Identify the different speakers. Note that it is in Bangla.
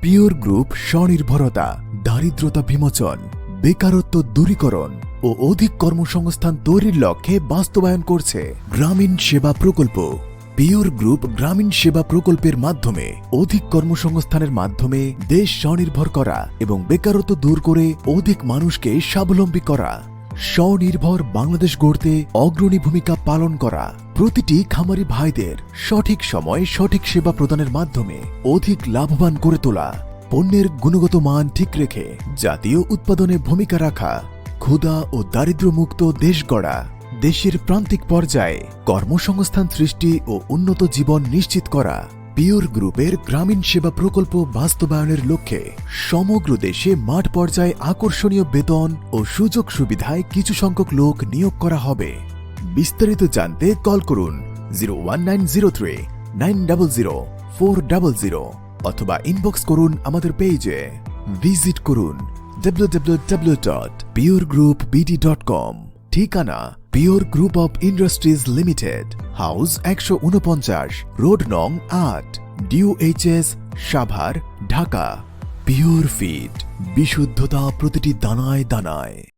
Speaker 1: পিওর গ্রুপ স্বনির্ভরতা, দারিদ্রতা বিমোচন, বেকারত্ব দূরীকরণ ও অধিক কর্মসংস্থান তৈরির লক্ষ্যে বাস্তবায়ন করছে গ্রামীণ সেবা প্রকল্প। পিওর গ্রুপ গ্রামীণ সেবা প্রকল্পের মাধ্যমে অধিক কর্মসংস্থানের মাধ্যমে দেশ স্বনির্ভর করা এবং বেকারত্ব দূর করে অধিক মানুষকে স্বাবলম্বী করা, স্বনির্ভর বাংলাদেশ গড়তে অগ্রণী ভূমিকা পালন করা, প্রতিটি খামারি ভাইদের সঠিক সময়ে সঠিক সেবা প্রদানের মাধ্যমে অধিক লাভবান করে তোলা, পণ্যের গুণগত মান ঠিক রেখে জাতীয় উৎপাদনে ভূমিকা রাখা, ক্ষুধা ও দারিদ্র্যমুক্ত দেশ গড়া, দেশের প্রান্তিক পর্যায়ে কর্মসংস্থান সৃষ্টি ও উন্নত জীবন নিশ্চিত করা। পিওর গ্রুপের গ্রামীণ সেবা প্রকল্প বাস্তবায়নের লক্ষ্যে সমগ্র দেশে মাঠ পর্যায়ে আকর্ষণীয় বেতন ও সুযোগ সুবিধায় কিছু সংখ্যক লোক নিয়োগ করা হবে। বিস্তারিত জানতে কল করুন 01903 900 400 অথবা ইনবক্স করুন আমাদের পেজে। ভিজিট করুন www.puregroupbd.com। ঠিকানা pure group of industries limited, house 149, road নং 8, DOHS, Savar, Dhaka. Pure feed, বিশুদ্ধতা প্রতিটি দানায় দানায়।